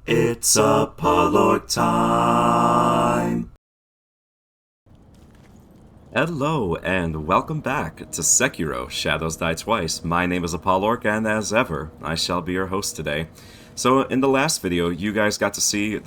It's Apollorc time! Hello, and welcome back to Sekiro, Shadows Die Twice. My name is Apollorc, and as ever, I shall be your host today. So, in the last video, you guys got to see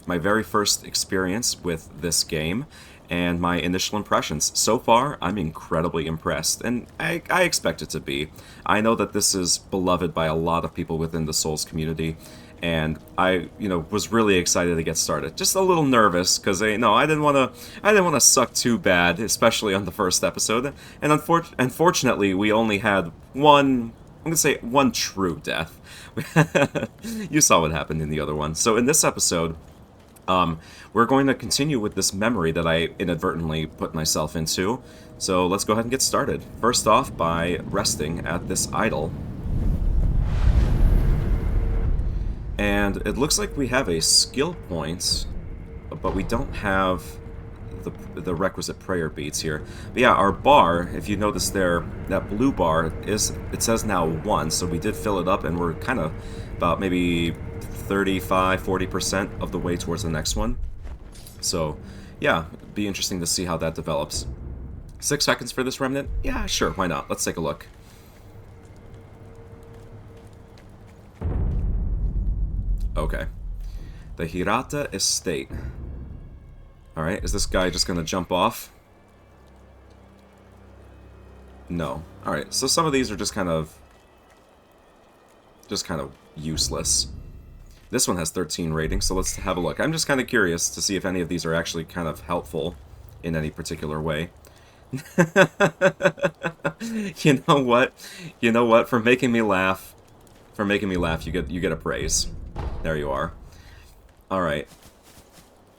my very first experience with this game, and my initial impressions. So far, I'm incredibly impressed, and I expect it to be. I know that this is beloved by a lot of people within the Souls community, and I, was really excited to get started. Just a little nervous because I didn't want to suck too bad, especially on the first episode. And unfortunately, we only had one. I'm gonna say one true death. You saw what happened in the other one. So in this episode, we're going to continue with this memory that I inadvertently put myself into. So let's go ahead and get started. First off, by resting at this idol. And it looks like we have a skill point, but we don't have the requisite prayer beads here. But yeah, our bar, if you notice there, that blue bar, it says now 1, so we did fill it up, and we're kind of about maybe 35–40% of the way towards the next one. So yeah, it'd be interesting to see how that develops. 6 seconds for this remnant? Yeah, sure, why not? Let's take a look. Okay. The Hirata Estate. Alright, is this guy just gonna jump off? No. Alright, so some of these are just kind of useless. This one has 13 ratings, so let's have a look. I'm just kind of curious to see if any of these are actually kind of helpful in any particular way. You know what? You know what? For making me laugh, you get a praise. There you are. Alright.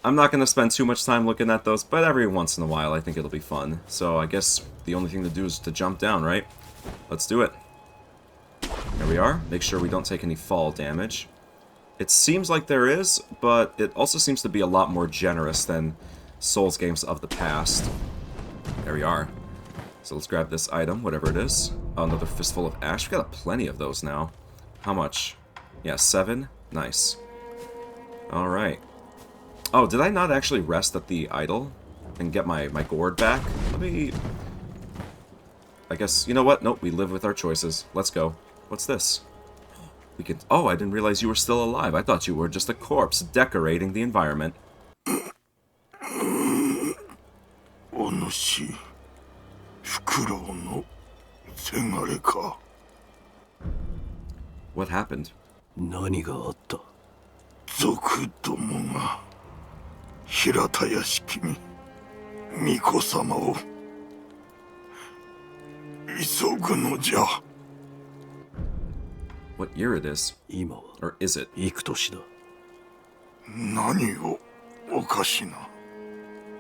I'm not going to spend too much time looking at those, but every once in a while I think it'll be fun. So I guess the only thing to do is to jump down, right? Let's do it. There we are. Make sure we don't take any fall damage. It seems like there is, but it also seems to be a lot more generous than Souls games of the past. There we are. So let's grab this item, whatever it is. Oh, another fistful of ash. We've got plenty of those now. How much? Yeah, 7. Nice. Alright. Oh, did I not actually rest at the idol and get my gourd back? Let me... I guess, you know what? Nope, we live with our choices. Let's go. What's this? We can... Oh, I didn't realize you were still alive. I thought you were just a corpse decorating the environment. What happened? 何があった？族どもが平田屋敷に巫女様を急ぐのじゃ。 What year it is? 今は Or is it? 幾年だ？何をおかしな。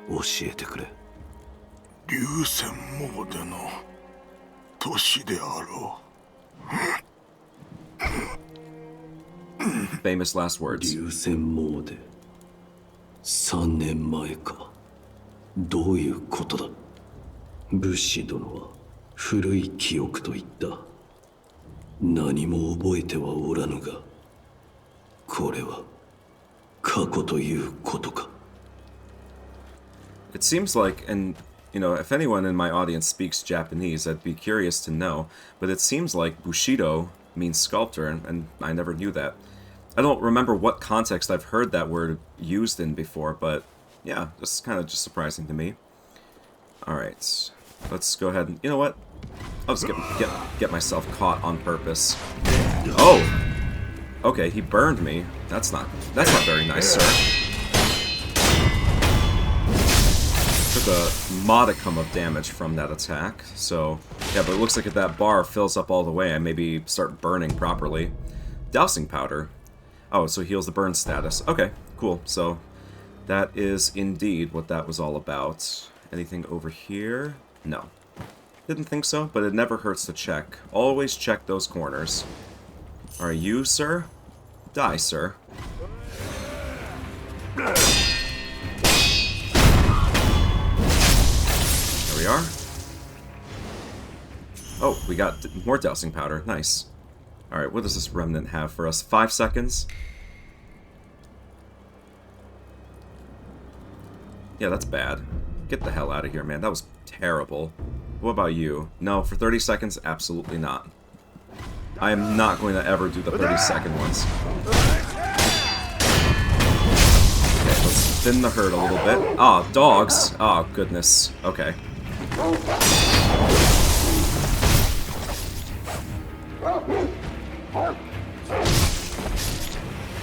教えてくれ。流泉詣での年であろう。Famous last words. 流泉詣3年前か。どういうことだ？武士殿は古い記憶と言った。何も覚えてはおらぬが、これは過去ということか。 It seems like, and if anyone in my audience speaks Japanese, I'd be curious to know, but it seems like Bushido means sculptor, and I never knew that. I don't remember what context I've heard that word used in before, but yeah, this is kind of just surprising to me. Alright, let's go ahead and, you know what? I'll just get myself caught on purpose. Oh! Okay, he burned me. That's not very nice, sir. Took a modicum of damage from that attack, so... Yeah, but it looks like if that bar fills up all the way, I maybe start burning properly. Dousing powder. Oh, so heals the burn status. Okay, cool. So, that is indeed what that was all about. Anything over here? No. Didn't think so, but it never hurts to check. Always check those corners. Alright, you, sir? Die, sir. There we are. Oh, we got more dousing powder. Nice. Alright, what does this remnant have for us? 5 seconds? Yeah, that's bad. Get the hell out of here, man. That was terrible. What about you? No, for 30 seconds, absolutely not. I am not going to ever do the 30-second ones. Okay, let's thin the herd a little bit. Ah, dogs. Oh, goodness. Okay.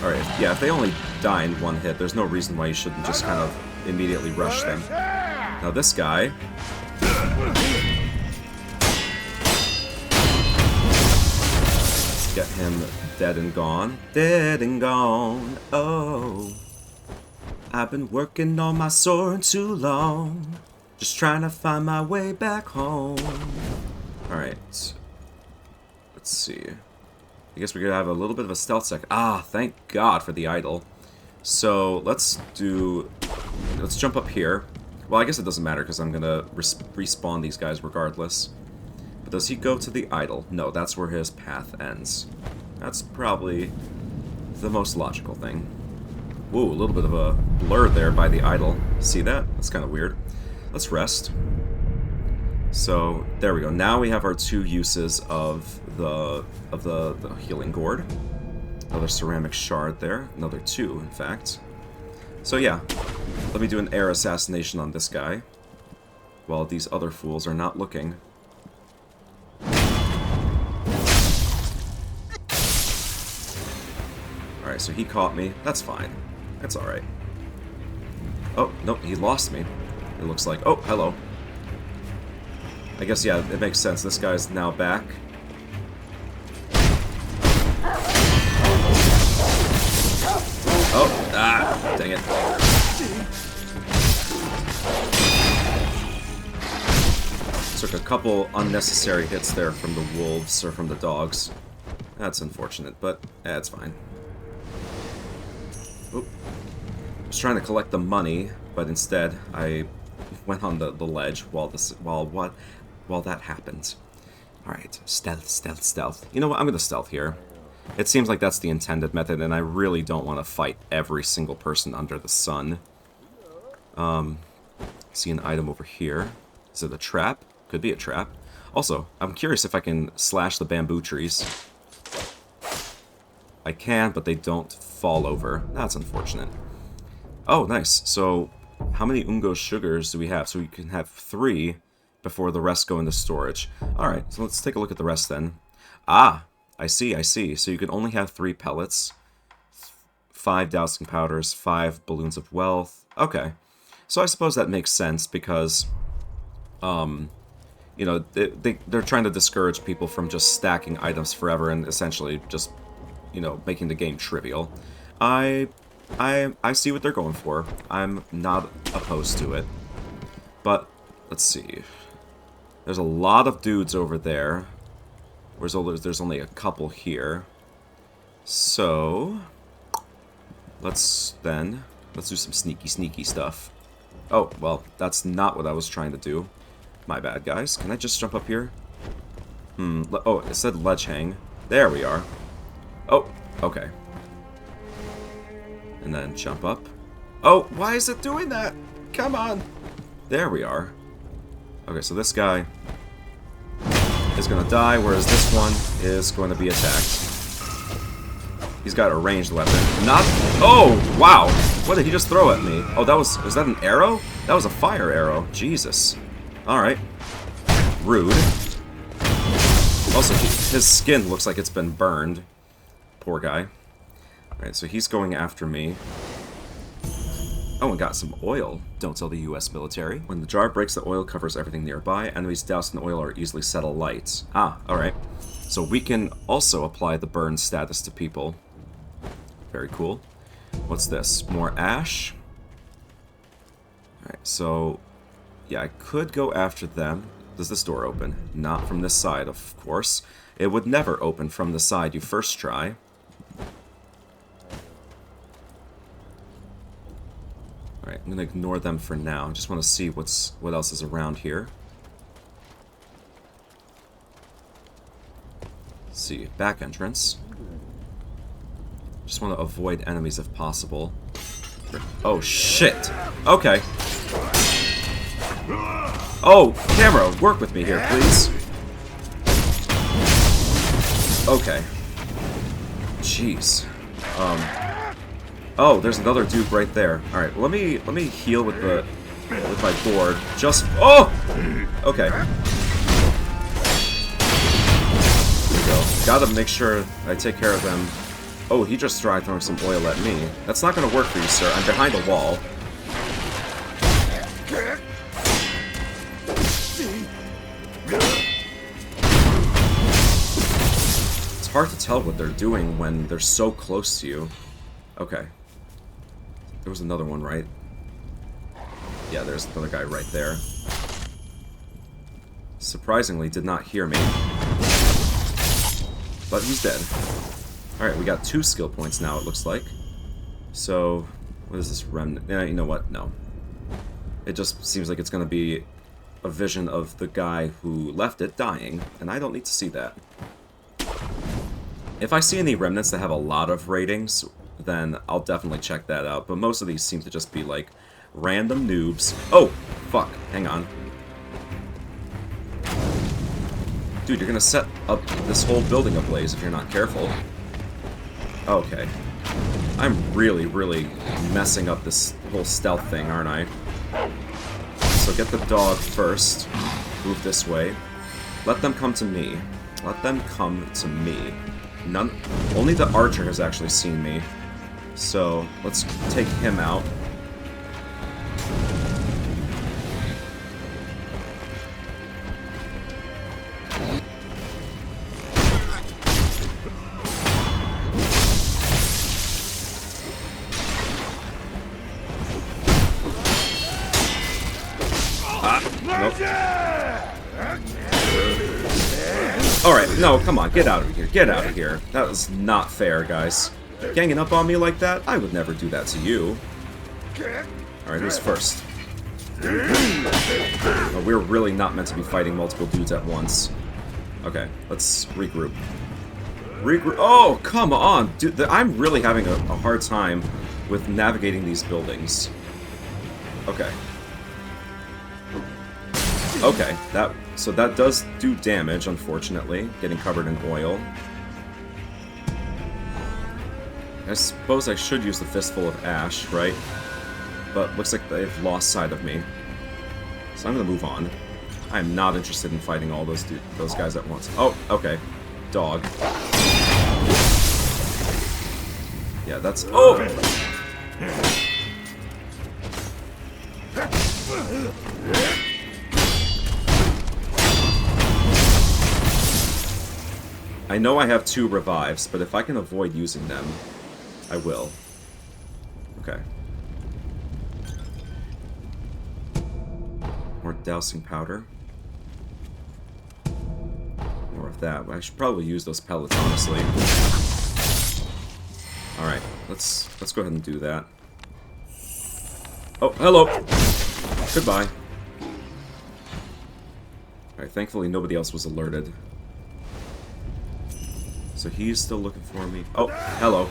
Alright, yeah, if they only die in one hit, there's no reason why you shouldn't just kind of immediately rush them. Now this guy... Let's get him dead and gone. Dead and gone, oh. I've been working on my sword too long. Just trying to find my way back home. Alright. Let's see. I guess we're gonna have a little bit of a stealth sec. Ah, thank God for the idol. So let's jump up here. Well, I guess it doesn't matter because I'm gonna respawn these guys regardless. But does he go to the idol? No, that's where his path ends. That's probably the most logical thing. Whoa, a little bit of a blur there by the idol. See that? That's kind of weird. Let's rest. So there we go. Now we have our two uses of the healing gourd. Another ceramic shard there. Another two, in fact. So yeah, let me do an air assassination on this guy while these other fools are not looking. Alright, so he caught me. That's fine. That's alright. Oh, no, he lost me. It looks like... Oh, hello. I guess, yeah, it makes sense. This guy's now back. Oh, ah, dang it. Took a couple unnecessary hits there from the wolves, or from the dogs. That's unfortunate, but it's fine. Oop. I was trying to collect the money, but instead I went on the ledge while that happened. Alright, stealth, stealth, stealth. You know what, I'm gonna stealth here. It seems like that's the intended method, and I really don't want to fight every single person under the sun. See an item over here. Is it a trap? Could be a trap. Also, I'm curious if I can slash the bamboo trees. I can, but they don't fall over. That's unfortunate. Oh, nice. So, how many Ungo sugars do we have? So we can have 3 before the rest go into storage. Alright, so let's take a look at the rest then. Ah! I see, I see. So you can only have 3 pellets, 5 dowsing powders, 5 balloons of wealth. Okay. So I suppose that makes sense because, you know, they're trying to discourage people from just stacking items forever and essentially just, you know, making the game trivial. I see what they're going for. I'm not opposed to it. But, let's see. There's a lot of dudes over there. Whereas there's only a couple here. So, let's do some sneaky stuff. Oh, well, that's not what I was trying to do. My bad, guys. Can I just jump up here? Oh, it said ledge hang. There we are. Oh, okay. And then jump up. Oh, why is it doing that? Come on. There we are. Okay, so this guy is going to die, whereas this one is going to be attacked. He's got a ranged weapon. Not... Oh, wow! What did he just throw at me? Oh, was that an arrow? That was a fire arrow. Jesus. Alright. Rude. Also, his skin looks like it's been burned. Poor guy. Alright, so he's going after me. Oh, and got some oil. Don't tell the US military. When the jar breaks, the oil covers everything nearby. Enemies doused in oil are easily set alight. Ah, alright. So we can also apply the burn status to people. Very cool. What's this? More ash? Alright, so... yeah, I could go after them. Does this door open? Not from this side, of course. It would never open from the side you first try. Alright, I'm gonna ignore them for now. I just want to see what else is around here. Let's see, back entrance. Just want to avoid enemies if possible. Oh shit! Okay. Oh, camera, work with me here, please. Okay. Jeez. Oh, there's another dude right there. All right, let me heal with my board. Just okay. There we go. Gotta make sure I take care of them. Oh, he just tried throwing some oil at me. That's not gonna work for you, sir. I'm behind a wall. It's hard to tell what they're doing when they're so close to you. Okay. There was another one, right? Yeah, there's another guy right there. Surprisingly, did not hear me. But he's dead. Alright, we got 2 skill points now, it looks like. So, what is this remnant? You know what? No. It just seems like it's going to be a vision of the guy who left it dying, and I don't need to see that. If I see any remnants that have a lot of ratings, then I'll definitely check that out. But most of these seem to just be, like, random noobs. Oh! Fuck. Hang on. Dude, you're gonna set up this whole building ablaze if you're not careful. Okay. I'm really, really messing up this whole stealth thing, aren't I? So get the dog first. Move this way. Let them come to me. Let them come to me. Only the archer has actually seen me. So, let's take him out. Alright, no, come on, get out of here, get out of here. That was not fair, guys. Ganging up on me like that? I would never do that to you. Alright, who's first? Oh, we're really not meant to be fighting multiple dudes at once. Okay, let's regroup. Oh, come on! Dude, I'm really having a hard time with navigating these buildings. Okay. Okay, so that does do damage, unfortunately, getting covered in oil. I suppose I should use the Fistful of Ash, right? But looks like they've lost sight of me. So I'm gonna move on. I am not interested in fighting all those guys at once. Oh, okay. Dog. Yeah, that's... Oh! I know I have 2 revives, but if I can avoid using them, I will. Okay. More dousing powder. More of that. I should probably use those pellets, honestly. Alright, let's go ahead and do that. Oh, hello! Goodbye. Alright, thankfully nobody else was alerted. So he's still looking for me. Oh, hello.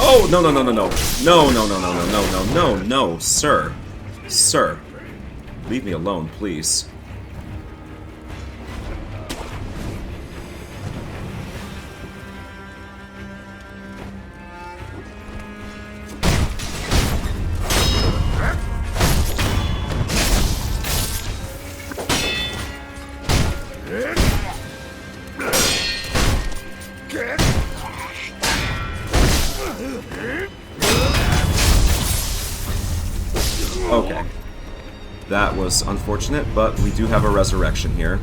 Oh, no, no, no, no, no. No, no, no, no, no, no, no, no, no, sir. Sir. Leave me alone, please. Okay. That was unfortunate, but we do have a resurrection here.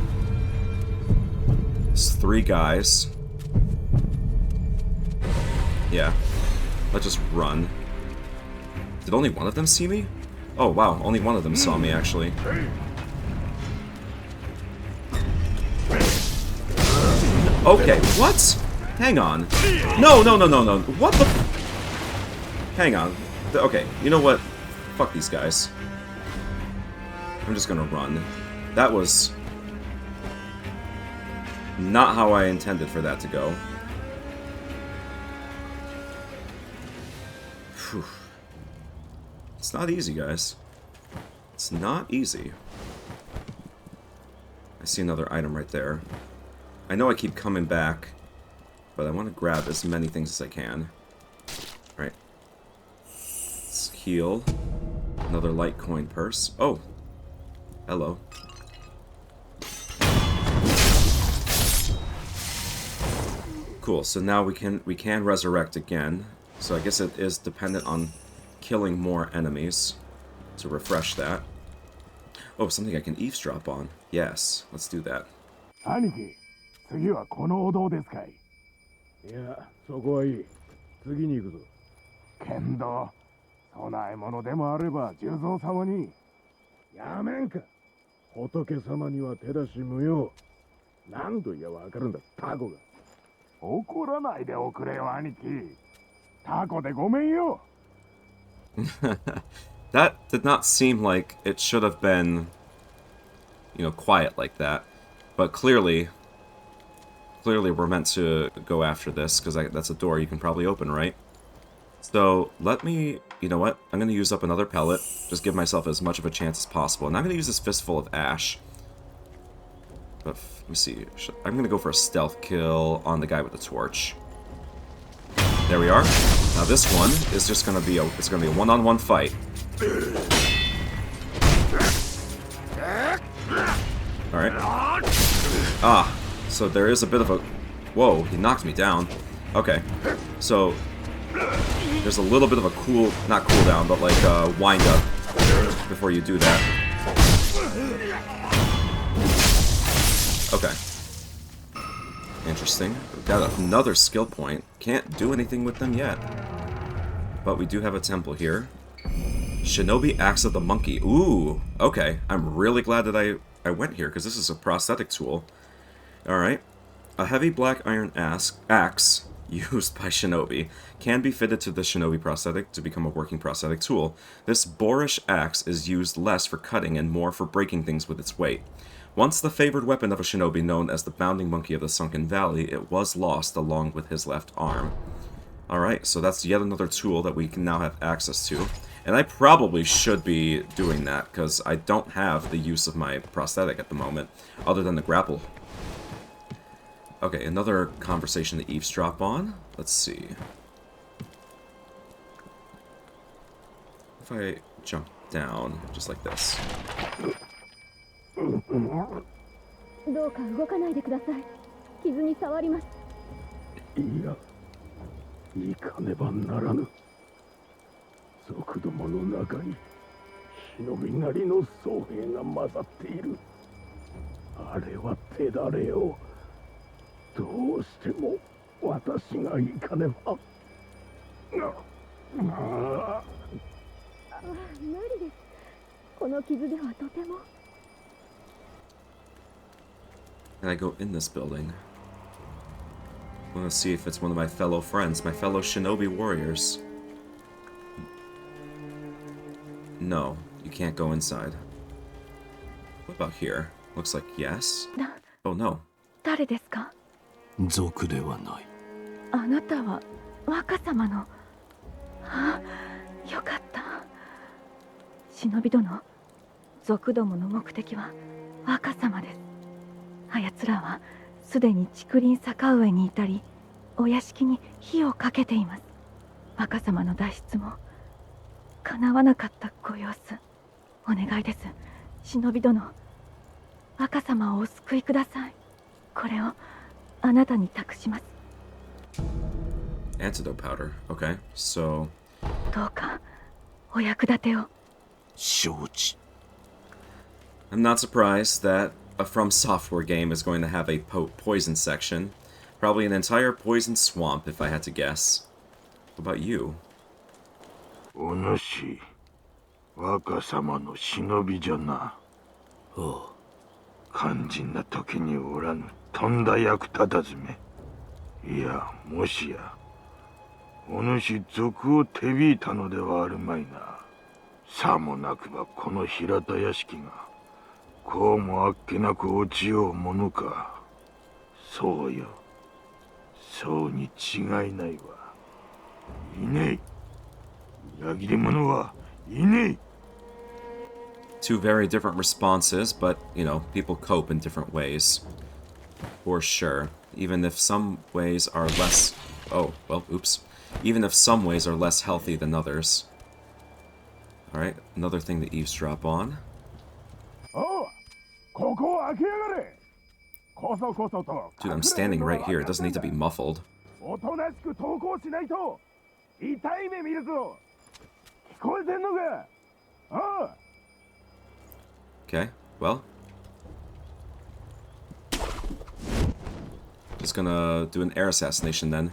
It's 3 guys. Yeah. Let's just run. Did only one of them see me? Oh, wow. Only one of them saw me, actually. Okay, what? Hang on. No, no, no, no, no. What the... Hang on. Okay, you know what? Fuck these guys. I'm just gonna run. That was... not how I intended for that to go. Whew. It's not easy, guys. It's not easy. I see another item right there. I know I keep coming back, but I want to grab as many things as I can. Alright. Let's heal. Another light coin purse. Oh! Hello. Cool, so now we can resurrect again. So I guess it is dependent on killing more enemies to refresh that. Oh, something I can eavesdrop on. Yes, let's do that. 兄貴、次はこのお堂ですかい。いや、そこはいい。次に行くぞ。けんど、供え物でもあれば重蔵様に。やめんか。仏様には手出し無用。何度言やわかるんだ、タコが。怒らないでおくれよ、兄貴。タコでごめんよ。That did not seem like it should have been, you know, quiet like that. But clearly we're meant to go after this, because that's a door you can probably open, right? So, let me... You know what? I'm going to use up another pellet. Just give myself as much of a chance as possible. And I'm going to use this fistful of ash. But, let me see. I'm going to go for a stealth kill on the guy with the torch. There we are. Now this one is just going to be a... It's going to be a one-on-one fight. Alright. Ah, so there is a bit of a... Whoa, he knocked me down. Okay, so there's a little bit of a cool... Not cooldown, but like wind up before you do that. Okay. Interesting. We've got another skill point. Can't do anything with them yet. But we do have a temple here. Shinobi Axe of the Monkey. Ooh, okay. I'm really glad that I went here, because this is a prosthetic tool. Alright. A heavy black iron axe used by shinobi can be fitted to the shinobi prosthetic to become a working prosthetic tool. This boorish axe is used less for cutting and more for breaking things with its weight. Once the favored weapon of a shinobi known as the Bounding Monkey of the Sunken Valley, it was lost along with his left arm. Alright, so that's yet another tool that we can now have access to. And I probably should be doing that, because I don't have the use of my prosthetic at the moment, other than the grapple. Okay, another conversation to eavesdrop on. Let's see. If I jump down, just like this. どうか動かないでください。傷に触ります。いや、行かねばならぬ。族どもの中に忍びなりの僧兵が混ざっている。あれは手だれよ。どうしても私が行かねば。無理です。この傷ではとても。Can I go in this building? I want to see if it's one of my fellow friends, my fellow shinobi warriors. No, you can't go inside. What about here? Looks like yes. Oh no. 誰ですか？族ではない。あなたは若様の。あ、よかった。忍び殿、族どもの目的は若様です。あやつらはすでに竹林坂上にいたり、お屋敷に火をかけています。若様の脱出も叶わなかったご様子。お願いです、忍び殿。若様をお救いください。これをあなたに託します。Antidote powder. Okay, so... どうかお役立てを。承知。I'm not surprised that a From Software game is going to have a poison section. Probably an entire poison swamp, if I had to guess. What about you? お主、若様の忍びじゃな。ああ。肝心な時におらぬとんだ役立たずめ。いや、もしやお主賊を手引いたのではあるまいな。さもなくばこの平田屋敷がこうもあっけなく落ちようものか。そうよ、そうに違いないわ。いねえ。裏切り者はいねえ。 Two very different responses, but, you know, people cope in different ways. For sure. Even if some ways are less... Oh, well, oops. Even if some ways are less healthy than others. Alright, another thing to eavesdrop on. おう、ここを開けやがれ。こそこそと。 Dude, I'm standing right here. It doesn't need to be muffled. おとなしく投降しないと痛い目見るぞ。聞こえてんのか。おう。 Okay, well. Just gonna do an air assassination then.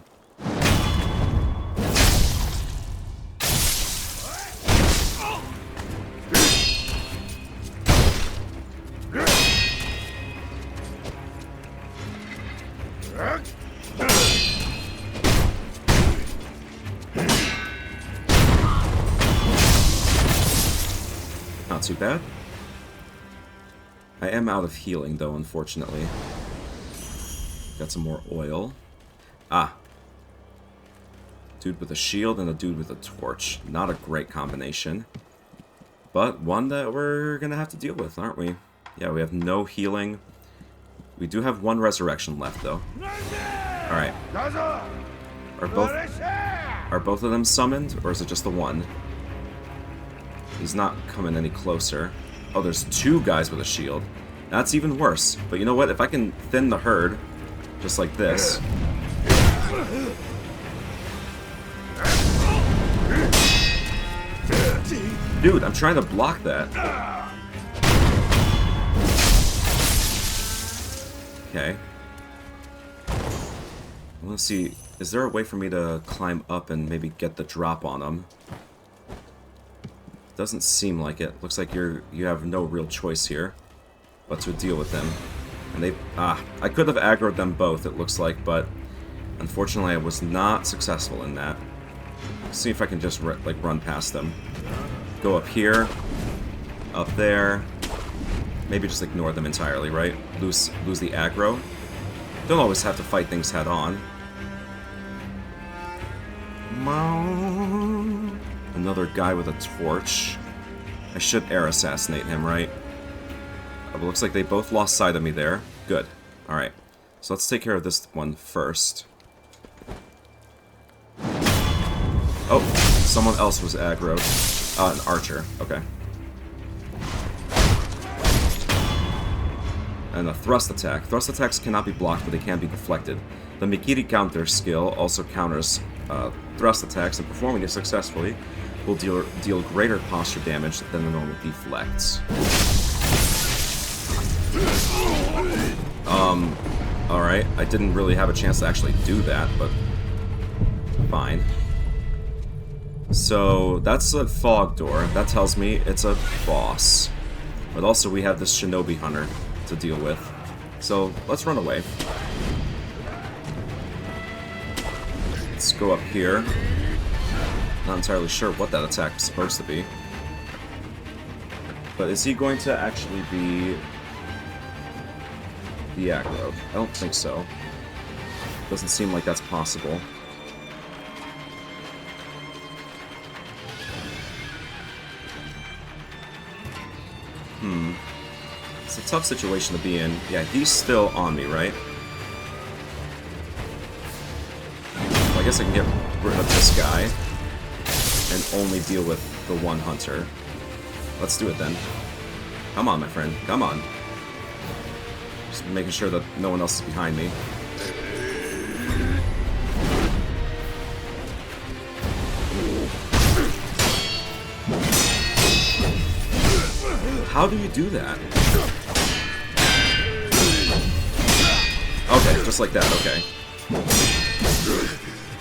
Not too bad. I am out of healing, though, unfortunately. Got some more oil. Ah. Dude with a shield and a dude with a torch. Not a great combination. But one that we're gonna have to deal with, aren't we? Yeah, we have no healing. We do have one resurrection left, though. Alright. Are both of them summoned, or is it just the one? He's not coming any closer. Oh, there's two guys with a shield. That's even worse. But you know what? If I can thin the herd, just like this... Dude, I'm trying to block that. Okay. Let's see. Is there a way for me to climb up and maybe get the drop on them? Doesn't seem like it. Looks like you have no real choice here but to deal with them. And I could have aggroed them both, it looks like, but unfortunately I was not successful in that. Let's see if I can just run past them. Go up here, up there. Maybe just ignore them entirely, right? Lose the aggro. Don't always have to fight things head on. Another guy with a torch. I should air assassinate him, right? It looks like they both lost sight of me there. Good. Alright. So let's take care of this one first. Oh, someone else was aggroed. An archer. Okay. And a thrust attack. Thrust attacks cannot be blocked, but they can be deflected. The Mikiri counter skill also counters thrust attacks, and performing it successfully will deal greater posture damage than the normal deflects. Alright. I didn't really have a chance to actually do that, but fine. So, that's a fog door. That tells me it's a boss. But also we have this shinobi hunter to deal with. So, let's run away. Let's go up here. Not entirely sure what that attack is supposed to be. But is he going to actually be the aggro? I don't think so. Doesn't seem like that's possible. It's a tough situation to be in. Yeah, he's still on me, right? Well, I guess I can get rid of this guy and only deal with the one hunter. Let's do it then. Come on, my friend. Come on. Just making sure that no one else is behind me. How do you do that? Okay, just like that, okay.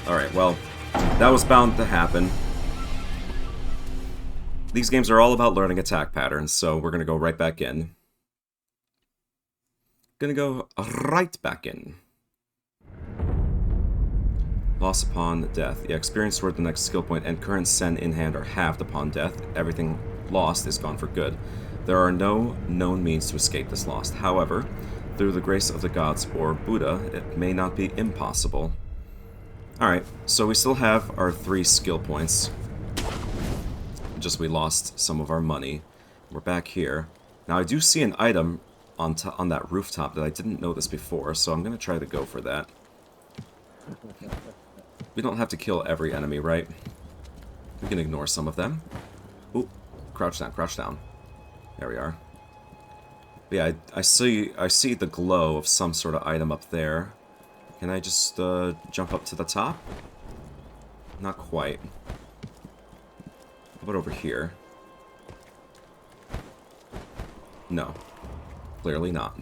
Alright, well, that was bound to happen. These games are all about learning attack patterns, so we're gonna go right back in. Gonna go right back in. Loss upon death. Yeah, experience toward the next skill point and current sen in hand are halved upon death. Everything lost is gone for good. There are no known means to escape this loss. However, through the grace of the gods or Buddha, it may not be impossible. Alright, so we still have our 3 skill points. just we lost some of our money. We're back here. Now, I do see an item on that rooftop that I didn't notice before, so I'm going to try to go for that. We don't have to kill every enemy, right? We can ignore some of them. Ooh, crouch down, crouch down. There we are. But yeah, I see the glow of some sort of item up there. Can I just jump up to the top? Not quite. How about over here? No. Clearly not.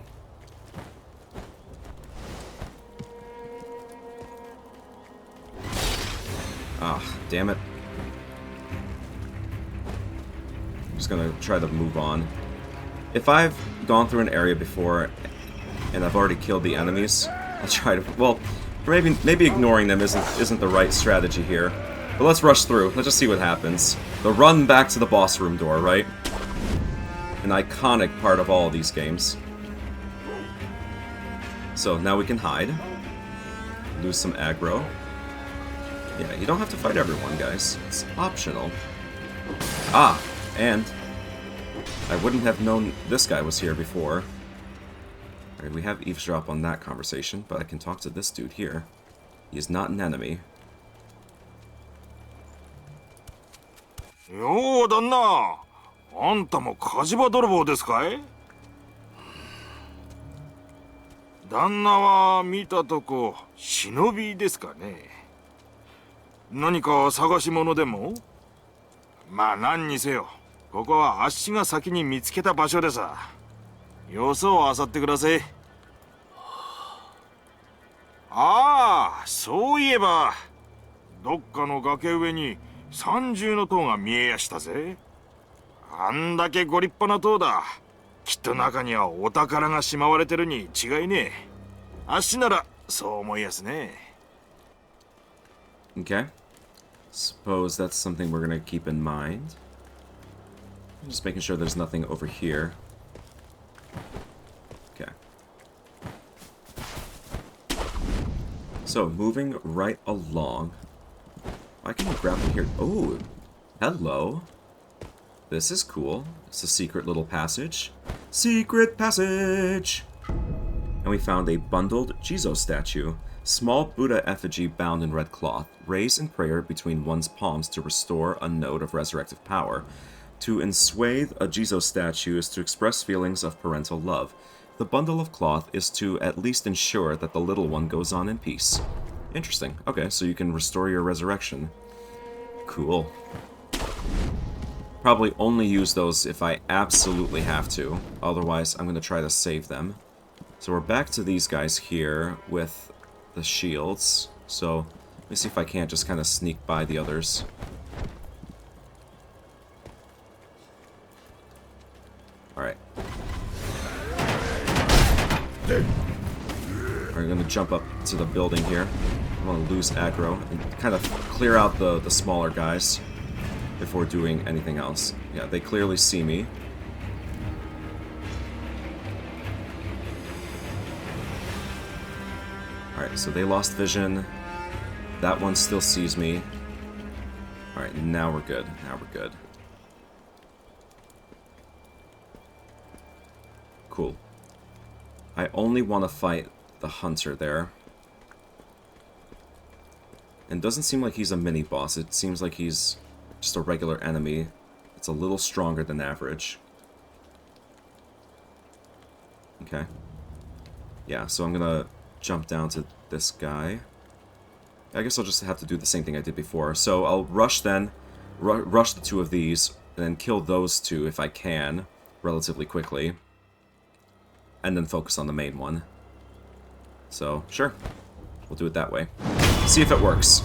Ah, damn it. I'm just gonna try to move on. If I've gone through an area before and I've already killed the enemies, I'll try to... Well, maybe ignoring them isn't the right strategy here. But let's rush through. Let's just see what happens. The run back to the boss room door, right? An iconic part of all of these games. So now we can hide. Lose some aggro. Yeah, you don't have to fight everyone, guys. It's optional. Ah, and I wouldn't have known this guy was here before. Alright, we have eavesdrop on that conversation, but I can talk to this dude here. He is not an enemy. よう旦那、あんたも火事場泥棒ですかい？旦那は見たとこ忍びですかね。何か探し物でも？まあ何にせよ、ここはあっしが先に見つけた場所でさ。よそを漁ってください。ああ、そういえばどっかの崖上に三重の塔が見えやしたぜ。あんだけご立派な塔だ。きっと中にはお宝がしまわれてるに違いねえ。あっしならそう思いやすね。Okay. Suppose that's something we're gonna keep in mind. Just making sure there's nothing over here. Okay. So, moving right along. I can grab from here. Oh, hello. This is cool. It's a secret little passage. Secret passage! And we found a bundled Jizo statue. Small Buddha effigy bound in red cloth. Raised in prayer between one's palms to restore a node of resurrective power. To enswathe a Jizo statue is to express feelings of parental love. The bundle of cloth is to at least ensure that the little one goes on in peace. Interesting. Okay, so you can restore your resurrection. Cool. Probably only use those if I absolutely have to. Otherwise, I'm going to try to save them. So we're back to these guys here with the shields. So let me see if I can't just kind of sneak by the others. Alright. We're going to jump up to the building here. I want to lose aggro and kind of clear out the smaller guys before doing anything else. Yeah, they clearly see me. Alright, so they lost vision. That one still sees me. Alright, now we're good. Now we're good. Cool. I only want to fight the hunter there. And doesn't seem like he's a mini-boss. It seems like he's just a regular enemy. It's a little stronger than average. Okay. Yeah, so I'm gonna jump down to this guy. I guess I'll just have to do the same thing I did before. So I'll rush then, rush the two of these, and then kill those two if I can, relatively quickly. And then focus on the main one. So, sure. We'll do it that way. See if it works.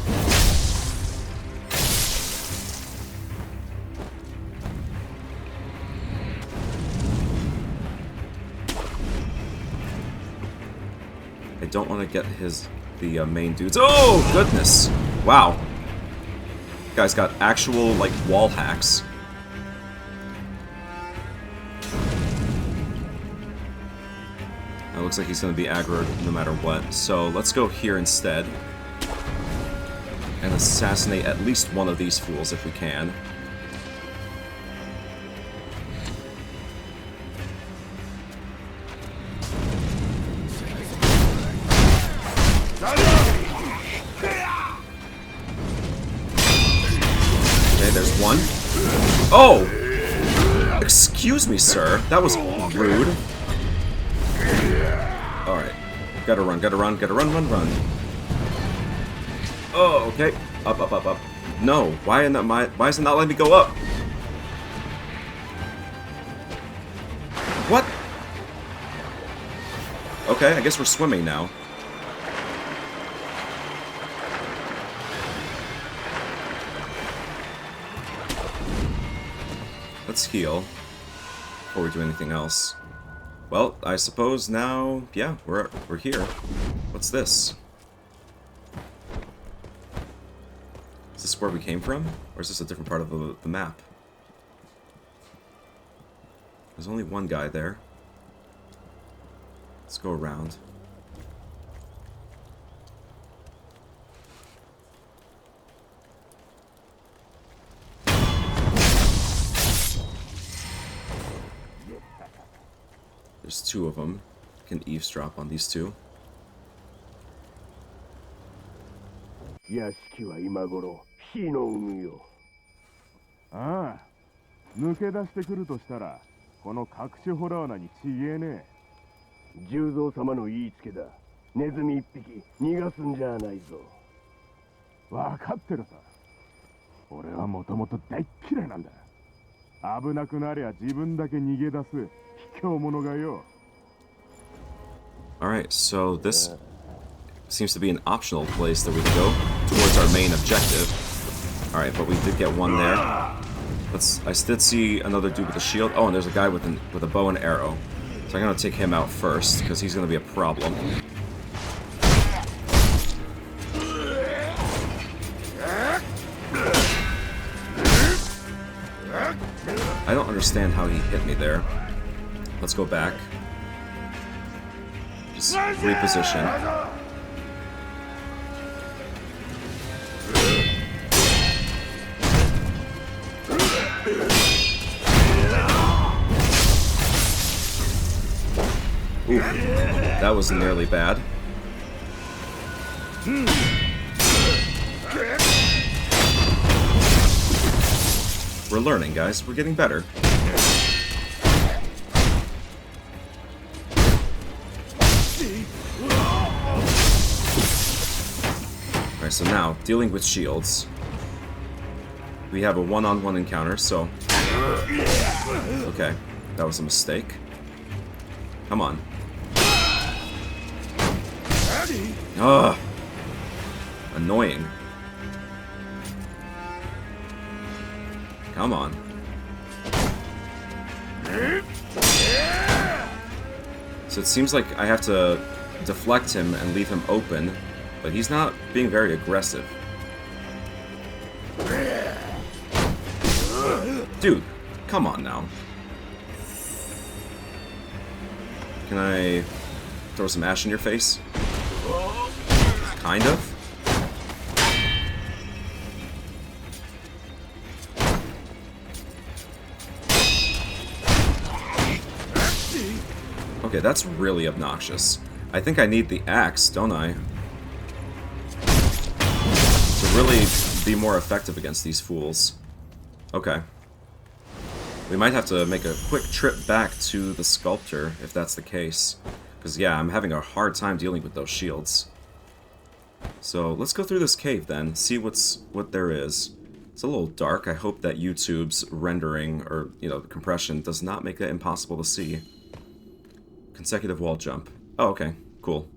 I don't want to get the main dudes. Oh, goodness. Wow. Guy's got actual, like, wall hacks. It looks like he's going to be aggroed no matter what. So let's go here instead. And assassinate at least one of these fools if we can. Oh! Excuse me, sir. That was rude. Alright. Gotta run, run. Oh, okay. Up. No, why is it not letting me go up? What? Okay, I guess we're swimming now. Let's heal before we do anything else. Well, I suppose now, yeah, we're here. What's this? Is this where we came from? Or is this a different part of the map? There's only one guy there. Let's go around. There's two of them. Can eavesdrop on these two. 屋敷は今頃火の海よ。ああ、抜け出してくるとしたらこの隠しホラー穴にちげえねえ。十三様の言いつけだ。ネズミ一匹逃がすんじゃないぞ。わかってるさ。俺はもともと大っ嫌いなんだ。危なくなりゃ自分だけ逃げ出す卑怯者がよ。Alright, so this seems to be an optional place that we can go towards our main objective. Alright, but we did get one there. I did see another dude with a shield. Oh, and there's a guy with a bow and arrow. So I'm gonna take him out first, because he's gonna be a problem. I don't understand how he hit me there. Let's go back. Just reposition. Ooh, that was nearly bad. We're learning, guys. We're getting better. Alright, so now, dealing with shields. We have a one-on-one encounter, so... Okay, that was a mistake. Come on. Ugh! Annoying. Come on. So it seems like I have to deflect him and leave him open, but he's not being very aggressive. Dude, come on now. Can I throw some ash in your face? Kind of. Okay, that's really obnoxious. I think I need the axe, don't I? To really be more effective against these fools. Okay. We might have to make a quick trip back to the sculptor, if that's the case. Because, yeah, I'm having a hard time dealing with those shields. So, let's go through this cave then, see what there is. It's a little dark. I hope that YouTube's rendering, or, you know, the compression, does not make it impossible to see. Consecutive wall jump. Oh, okay. Cool.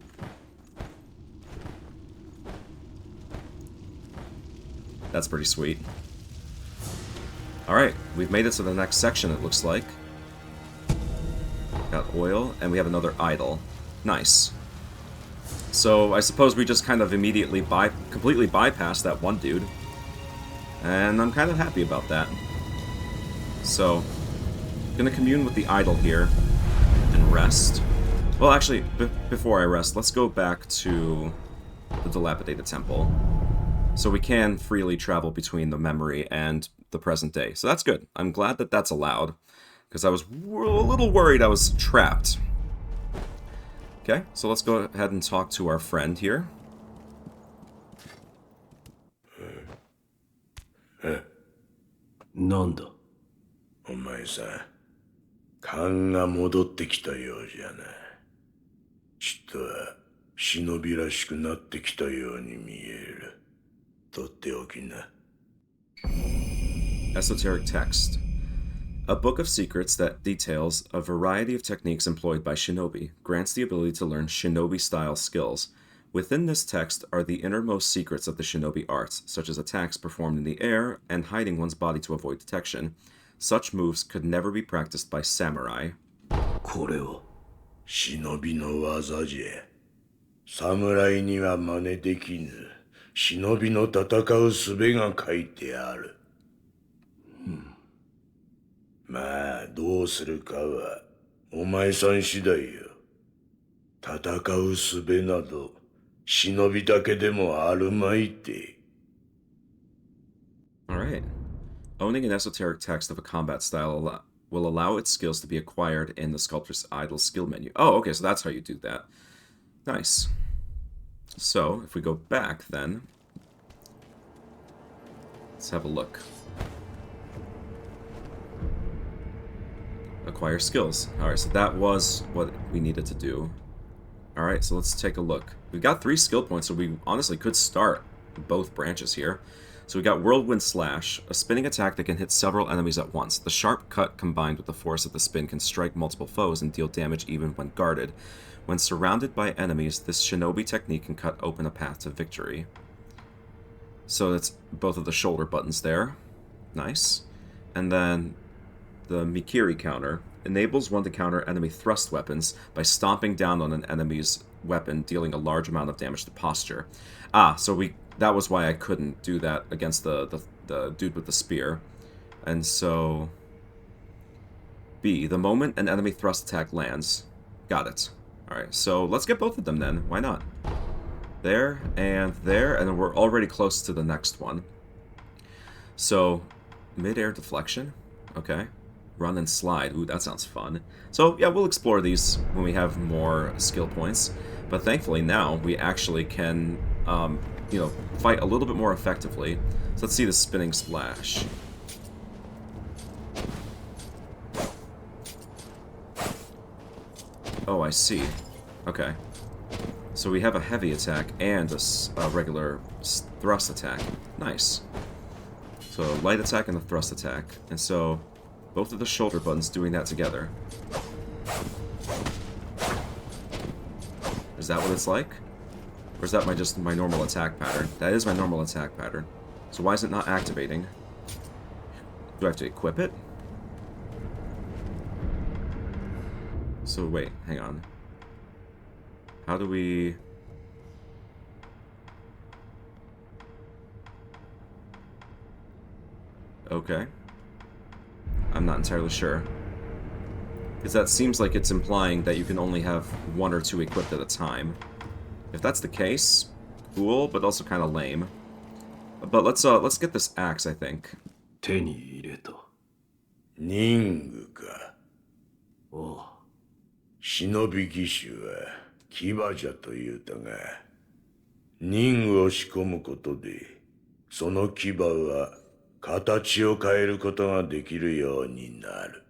That's pretty sweet. Alright, we've made it to the next section, it looks like. Got oil, and we have another idol. Nice. So, I suppose we just kind of immediately completely bypassed that one dude. And I'm kind of happy about that. So, I'm gonna commune with the idol here, and rest. Well, actually, before I rest, let's go back to the dilapidated temple. So we can freely travel between the memory and the present day. So that's good. I'm glad that that's allowed, because I was a little worried I was trapped. Okay, so let's go ahead and talk to our friend here. Nanda. お前さん、勘が戻ってきたようじゃな。ちっとは忍びらしくなってきたように見える。とっておきな。Esoteric text. A book of secrets that details a variety of techniques employed by shinobi, grants the ability to learn shinobi-style skills. Within this text are the innermost secrets of the shinobi arts, such as attacks performed in the air and hiding one's body to avoid detection. Such moves could never be practiced by samurai. これは忍びの技じゃ。侍には真似できぬ。忍びの戦う術が書いてある。まあ、どうするかは、お前さん次第よ。戦う術など、忍びだけでもあるまいって。Alright. Owning an esoteric text of a combat style will allow its skills to be acquired in the Sculptor's Idle skill menu. Oh, okay, so that's how you do that. Nice. So, if we go back then, let's have a look. Acquire skills. Alright, so that was what we needed to do. Alright, so let's take a look. We've got 3 skill points, so we honestly could start both branches here. So we got Whirlwind Slash, a spinning attack that can hit several enemies at once. The sharp cut combined with the force of the spin can strike multiple foes and deal damage even when guarded. When surrounded by enemies, this shinobi technique can cut open a path to victory. So that's both of the shoulder buttons there. Nice. And then the Mikiri counter enables one to counter enemy thrust weapons by stomping down on an enemy's weapon, dealing a large amount of damage to posture. Ah, so that was why I couldn't do that against the dude with the spear. And so B, the moment an enemy thrust attack lands. Got it. Alright, so let's get both of them then. Why not? There, and then we're already close to the next one. So, mid-air deflection. Okay. Run and slide. Ooh, that sounds fun. So, yeah, we'll explore these when we have more skill points. But thankfully now we actually can, fight a little bit more effectively. So let's see the spinning splash. Oh, I see. Okay. So we have a heavy attack and a regular thrust attack. Nice. So light attack and a thrust attack. And so both of the shoulder buttons doing that together. Is that what it's like? Or is that just my normal attack pattern? That is my normal attack pattern. So why is it not activating? Do I have to equip it? So wait, hang on. How do we... Okay. I'm not entirely sure. Because that seems like it's implying that you can only have 1 or 2 equipped at a time. If that's the case, cool, but also kind of lame. But let's get this axe, I think. 手に入れた。忍具か。おう。忍び義手は牙じゃと言うたが、忍具を仕込むことで、その牙は形を変えることができるようになる。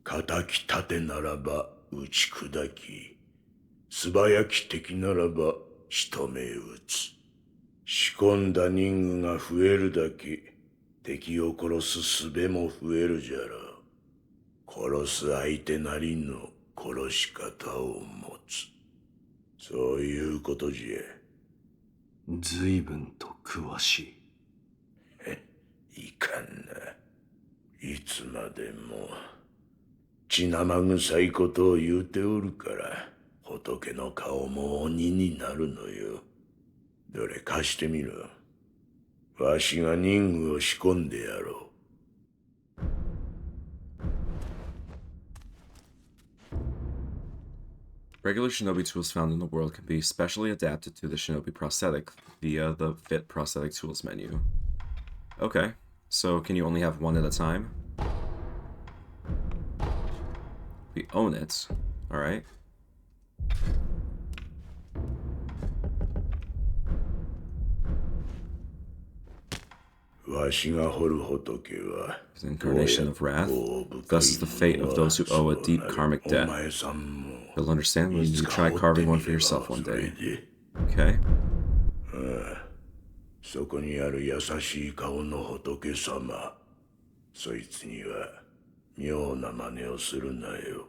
敵立てならば打ち砕き、素早き敵ならば仕留め撃つ。仕込んだ忍具が増えるだけ、敵を殺す術も増えるじゃろう。殺す相手なりの殺し方を持つ。そういうことじゃ。随分と詳しい。いかんな。いつまでも血生臭いことを言うておるから、仏の顔も鬼になるのよ。どれ貸してみろ。わしが忍具を仕込んでやろう。Regular shinobi tools found in the world can be specially adapted to the shinobi prosthetic via the Fit Prosthetic Tools menu. Okay, so can you only have 1 at a time? We own it. Alright. It's an incarnation of wrath. Thus is the fate of those who owe a deep karmic debt. You'll understand when you try carving one for yourself one day. Okay. そこにある優しい顔の仏様。そいつには妙な真似をするなよ。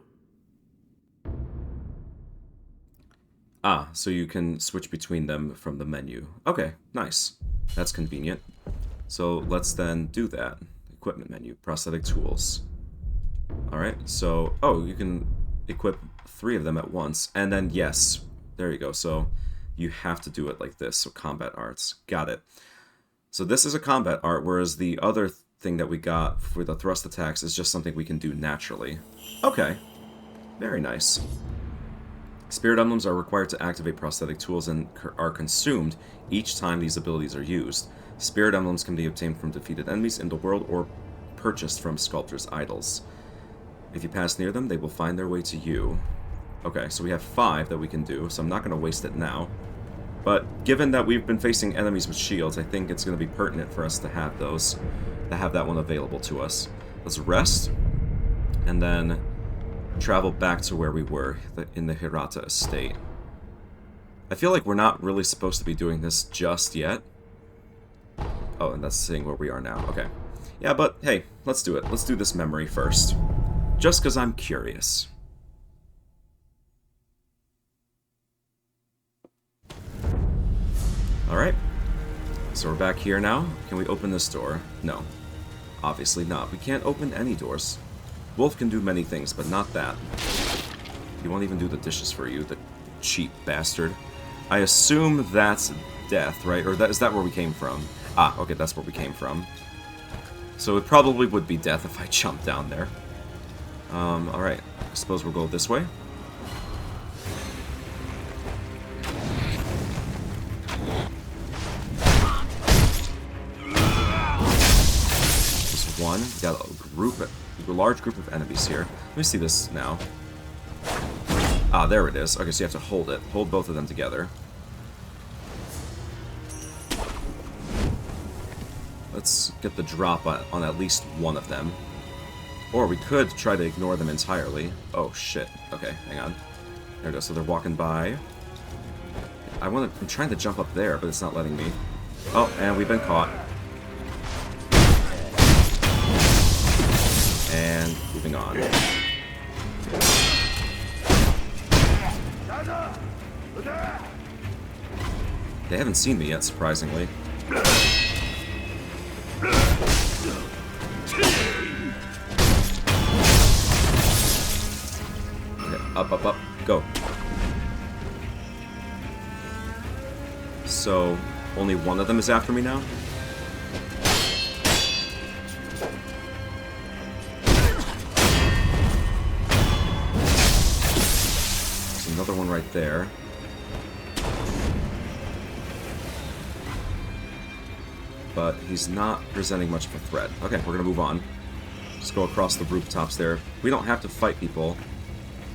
Ah, so you can switch between them from the menu. Okay, nice. That's convenient. So let's then do that. Equipment menu, prosthetic tools. Alright, so, oh, you can equip 3 of them at once. And then, yes, there you go. So you have to do it like this. So combat arts. Got it. So this is a combat art, whereas the other thing that we got for the thrust attacks is just something we can do naturally. Okay. Very nice. Spirit emblems are required to activate prosthetic tools and are consumed each time these abilities are used. Spirit emblems can be obtained from defeated enemies in the world or purchased from sculptors' idols. If you pass near them, they will find their way to you. Okay, so we have 5 that we can do, so I'm not going to waste it now. But given that we've been facing enemies with shields, I think it's going to be pertinent for us to have those, to have that one available to us. Let's rest, and then travel back to where we were, in the Hirata estate. I feel like we're not really supposed to be doing this just yet. Oh, and that's saying where we are now. Okay. Yeah, but hey, let's do it. Let's do this memory first. Just because I'm curious. Alright. So we're back here now. Can we open this door? No. Obviously not. We can't open any doors. Wolf can do many things, but not that. He won't even do the dishes for you, the cheap bastard. I assume that's death, right? Or is that where we came from? Ah, okay, that's where we came from. So it probably would be death if I jumped down there. Alright. I suppose we'll go this way. Just one. We got a large group of enemies here. Let me see this now. Ah, there it is. Okay, so you have to hold it. Hold both of them together. Let's get the drop on at least one of them. Or we could try to ignore them entirely. Oh, shit. Okay, hang on. There it goes. So they're walking by. I'm trying to jump up there, but it's not letting me. Oh, and we've been caught. And moving on. They haven't seen me yet, surprisingly. Okay, up, up, up, go. So, only one of them is after me now? There's another one right there. But he's not presenting much of a threat. Okay, we're gonna move on. Just go across the rooftops there. We don't have to fight people.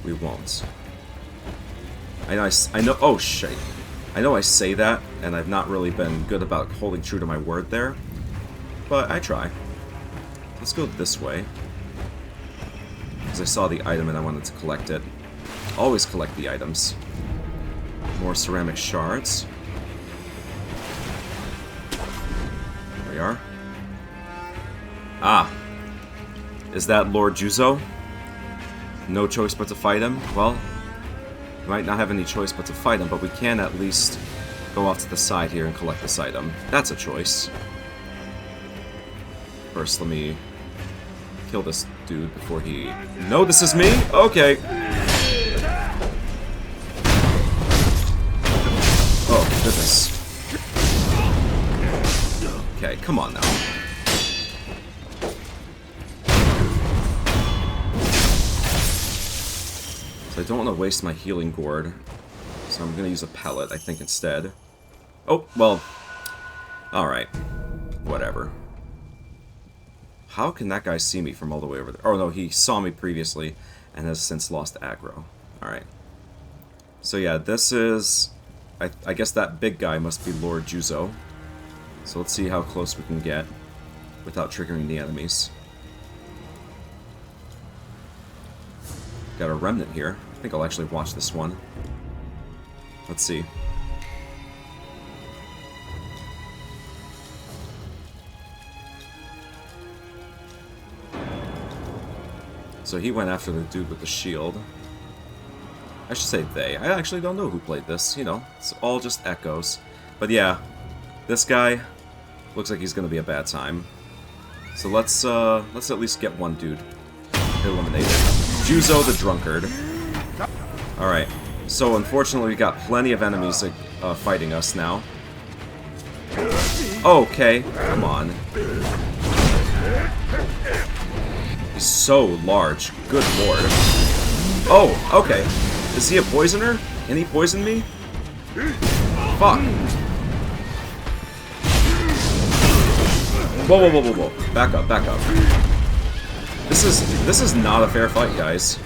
We won't. I know, oh shit. I know I say that, and I've not really been good about holding true to my word there. But I try. Let's go this way. Because I saw the item and I wanted to collect it. Always collect the items. More ceramic shards. There we are. Ah. Is that Lord Juzo? No choice but to fight him? Well, we might not have any choice but to fight him, but we can at least go off to the side here and collect this item. That's a choice. First, let me kill this dude before he... No, this is me? Okay. Oh, goodness. Okay, come on now. So I don't want to waste my healing gourd, so I'm going to use a pellet, I think, instead. Oh, well, alright. Whatever. How can that guy see me from all the way over there? Oh, no, he saw me previously and has since lost aggro. Alright. So yeah, this is... I guess that big guy must be Lord Juzo. So let's see how close we can get. without triggering the enemies. Got a remnant here. I think I'll actually watch this one. Let's see. So he went after the dude with the shield. I should say they. I actually don't know who played this. You know, it's all just echoes. But yeah, this guy looks like he's gonna be a bad time. So let's at least get one dude eliminated. Juzo the Drunkard. Alright, so unfortunately we got plenty of enemies fighting us now. Okay, come on. He's so large. Good lord. Oh, okay. Is he a poisoner? Can he poison me? Fuck. Whoa, whoa, whoa, whoa, whoa. Back up, back up. This is not a fair fight, guys.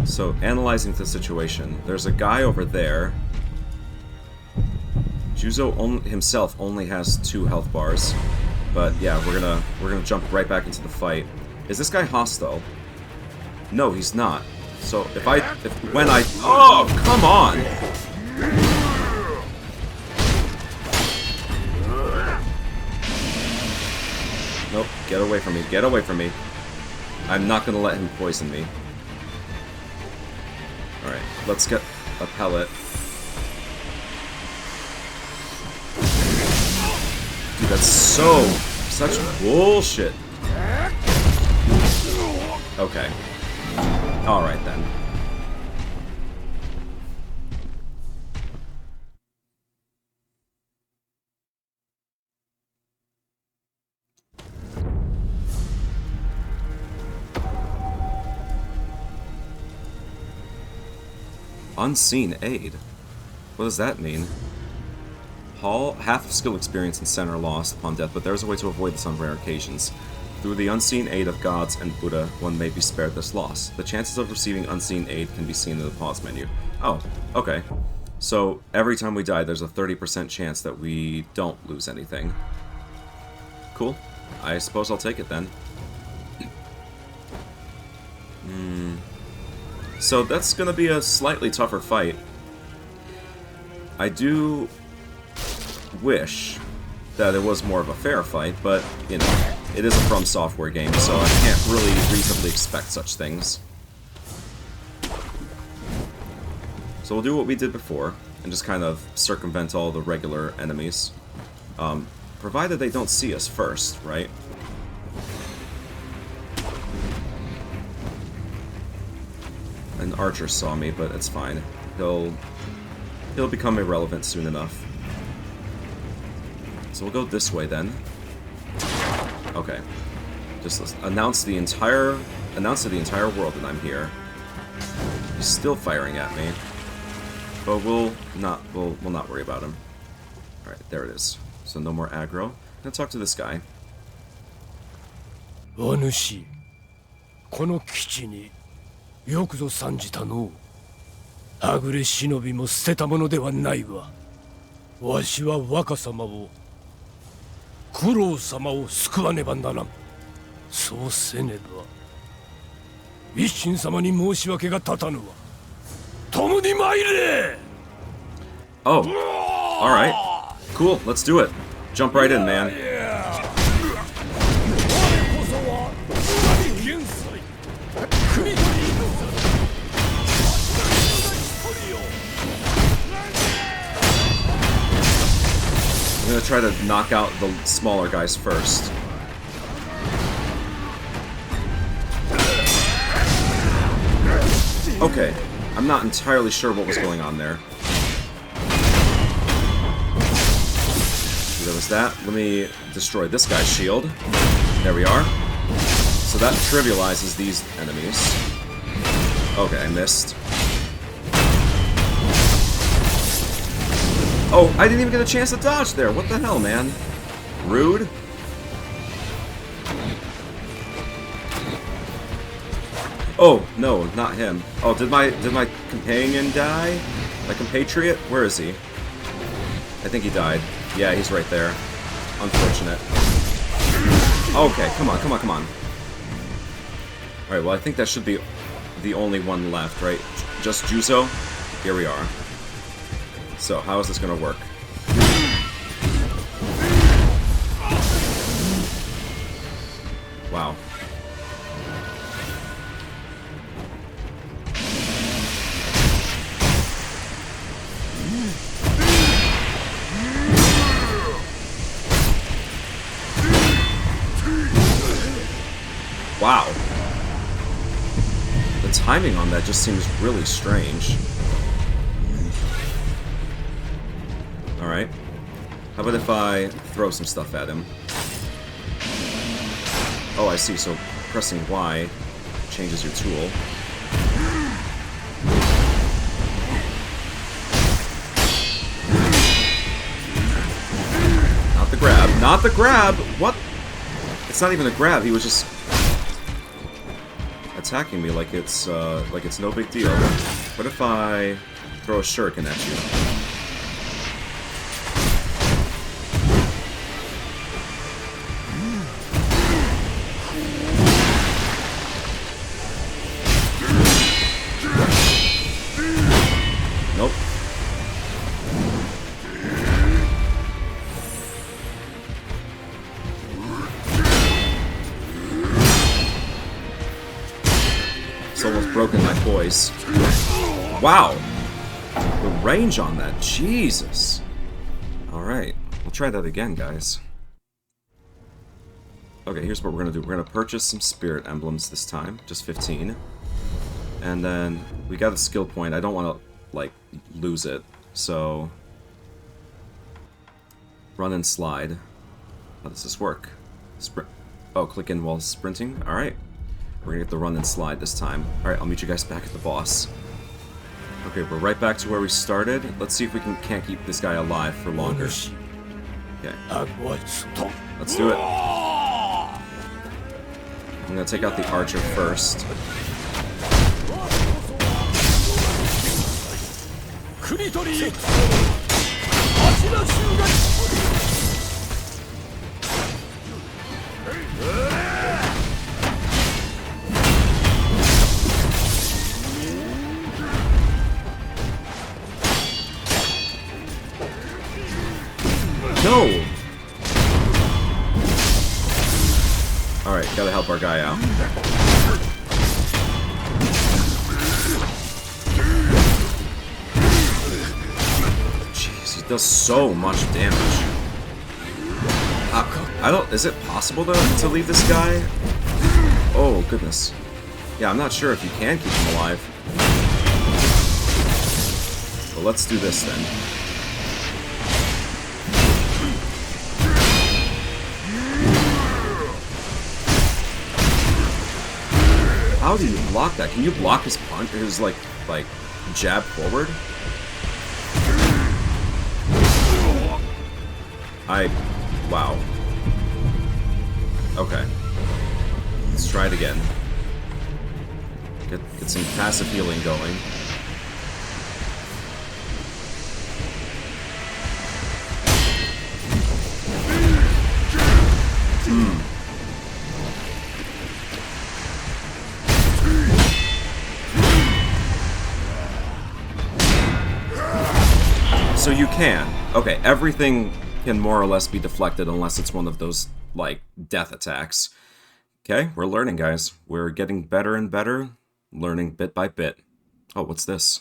So, analyzing the situation, there's a guy over there. Juzo himself only has 2 health bars, but yeah, we're gonna jump right back into the fight. Is this guy hostile? No, he's not. So when I oh, come on! Nope, get away from me, get away from me. I'm not gonna let him poison me. Alright, let's get a pellet. Dude, that's such bullshit. Okay. Alright then. Unseen aid? What does that mean? Half of skill experience and center lost upon death, but there is a way to avoid this on rare occasions. Through the unseen aid of gods and Buddha, one may be spared this loss. The chances of receiving unseen aid can be seen in the pause menu. Oh, okay. So, every time we die, there's a 30% chance that we don't lose anything. Cool. I suppose I'll take it then. So that's gonna be a slightly tougher fight. I do wish that it was more of a fair fight, but, you know, it is a From Software game, so I can't really reasonably expect such things. So we'll do what we did before, and just kind of circumvent all the regular enemies. Provided they don't see us first, right? An archer saw me, but it's fine. He'll become irrelevant soon enough. So we'll go this way then. Okay. Just announce to the entire world that I'm here. He's still firing at me. But we'll not worry about him. Alright, there it is. So no more aggro. I'm gonna talk to this guy. お主、この基地によくぞ参じたのう。はぐれ忍びも捨てたものではないわ。わしは若様を、九郎様を救わねばならん。そうせねば、一心様に申し訳が立たぬわ。共に参れ! Oh, alright. Cool, let's do it. Jump right in, man. I'm gonna try to knock out the smaller guys first. Okay, I'm not entirely sure what was going on there. There was that. Let me destroy this guy's shield. There we are. So that trivializes these enemies. Okay, I missed. Oh, I didn't even get a chance to dodge there. What the hell, man? Rude. Oh, no, not him. Oh, did my companion die? My compatriot? Where is he? I think he died. Yeah, he's right there. Unfortunate. Okay, come on, come on, come on. Alright, well, I think that should be the only one left, right? Just Juzo? Here we are. So, how is this gonna work? Wow. Wow. The timing on that just seems really strange. Alright. How about if I throw some stuff at him? Oh, I see. So pressing Y changes your tool. Not the grab. Not the grab! What? It's not even a grab. He was just attacking me like it's no big deal. What if I throw a shuriken at you? Nope. It's almost broken my poise. Wow! The range on that, Jesus! Alright, we'll try that again, guys. Okay, here's what we're gonna do. We're gonna purchase some spirit emblems this time, just 15. And then, we got a skill point. I don't want to, like, lose it. So, run and slide. How does this work? Oh, click in while sprinting? Alright. We're gonna get the run and slide this time. Alright, I'll meet you guys back at the boss. Okay, we're right back to where we started. Let's see if we can't keep this guy alive for longer. Okay. Let's do it. I'm gonna take out the archer first. No! Alright, gotta help our guy out. Jeez, he does so much damage. I don't... Is it possible to leave this guy? Oh, goodness. Yeah, I'm not sure if you can keep him alive. Well, let's do this then. How do you block that? Can you block his punch? His like jab forward? Wow. Okay. Let's try it again. Get some passive healing going. So you can. Okay, everything can more or less be deflected unless it's one of those, like, death attacks. Okay, we're learning, guys. We're getting better and better, learning bit by bit. Oh, what's this?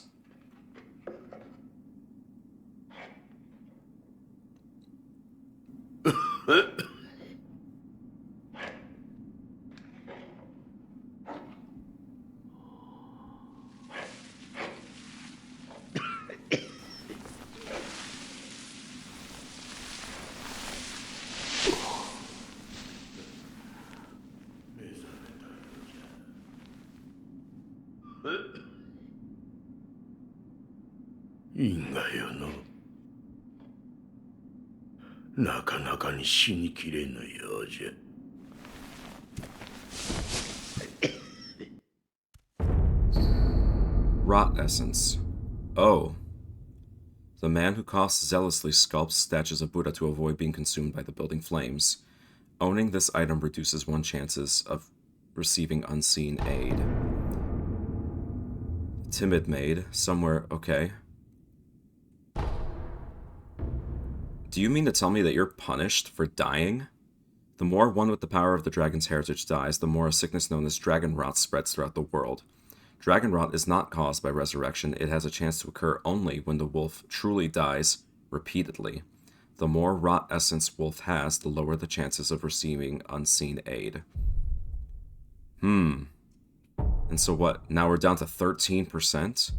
因果よのなかなかに死にきれぬようじゃ。rot essence. Oh. The man who coughs zealously sculpts statues of Buddha to avoid being consumed by the building flames. Owning this item reduces one chances of receiving unseen aid. Timid maid. Somewhere... Okay. Do you mean to tell me that you're punished for dying? The more one with the power of the dragon's heritage dies, the more a sickness known as dragon rot spreads throughout the world. Dragon rot is not caused by resurrection. It has a chance to occur only when the wolf truly dies repeatedly. The more rot essence wolf has, the lower the chances of receiving unseen aid. And so what? Now we're down to 13%?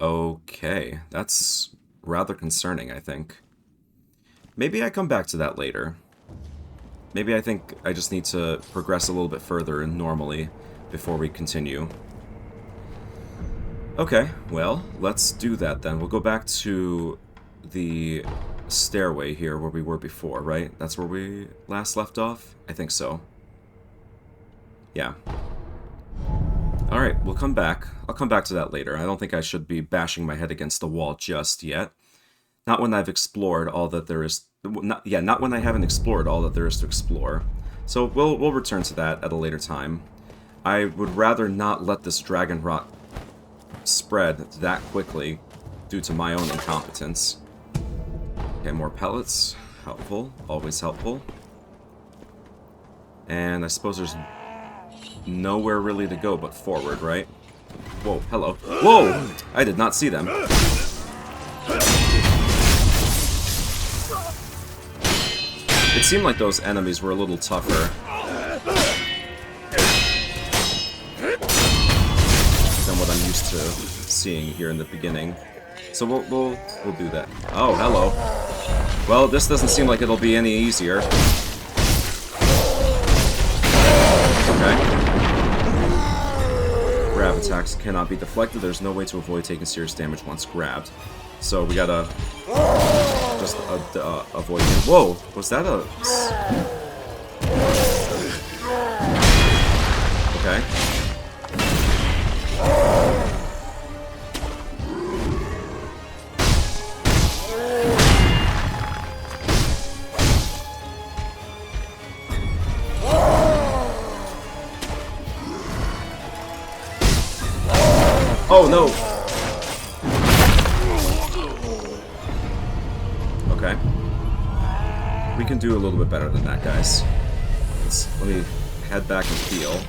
Okay, that's rather concerning, I think. Maybe I come back to that later. Maybe I think I just need to progress a little bit further normally before we continue. Okay, well, let's do that then. We'll go back to the stairway here where we were before, right? That's where we last left off? I think so. Yeah. Alright, we'll come back. I'll come back to that later. I don't think I should be bashing my head against the wall just yet. Not when I've explored all that there is... Not when I haven't explored all that there is to explore. So we'll return to that at a later time. I would rather not let this dragon rot spread that quickly due to my own incompetence. Okay, more pellets. Helpful. Always helpful. And I suppose there's nowhere really to go but forward, right? Whoa, hello. Whoa! I did not see them. It seemed like those enemies were a little tougher than what I'm used to seeing here in the beginning. So we'll do that. Oh, hello. Well, this doesn't seem like it'll be any easier. Okay. Grab attacks cannot be deflected. There's no way to avoid taking serious damage once grabbed. So we gotta just avoid him. Whoa! Was that a... Okay. Oh no! Okay. We can do a little bit better than that, guys. Let me head back and heal.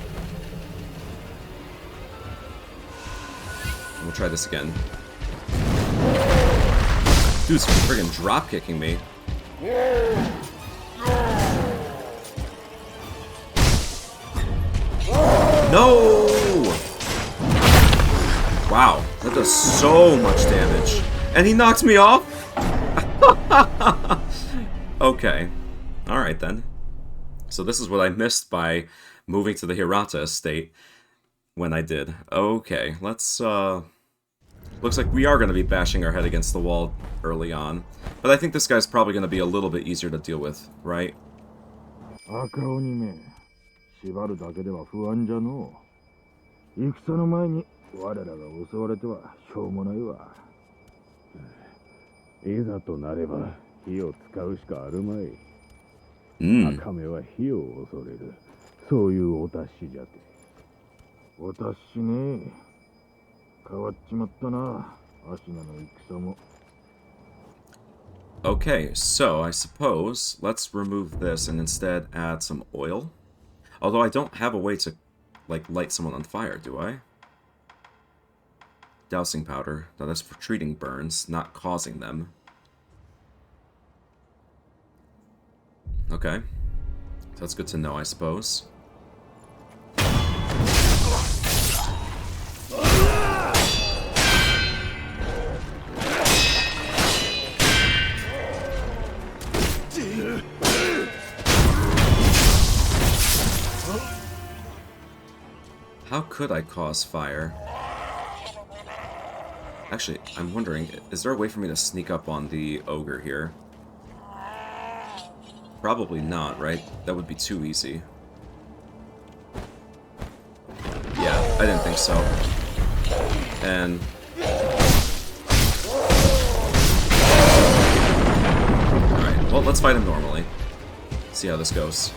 And we'll try this again. Dude's friggin' drop kicking me. No! Wow, that does so much damage. And he knocks me off? Okay. Alright then. So this is what I missed by moving to the Hirata estate when I did. Okay, let's, looks like we are going to be bashing our head against the wall early on. But I think this guy's probably going to be a little bit easier to deal with, right? Okay, so I suppose let's remove this and instead add some oil. Although I don't have a way to, like, light someone on fire, do I? Dousing powder. Now that's for treating burns, not causing them. Okay. So that's good to know, I suppose. How could I cause fire? Actually, I'm wondering, is there a way for me to sneak up on the ogre here? Probably not, right? That would be too easy. I didn't think so. And... Alright, well, let's fight him normally. See how this goes.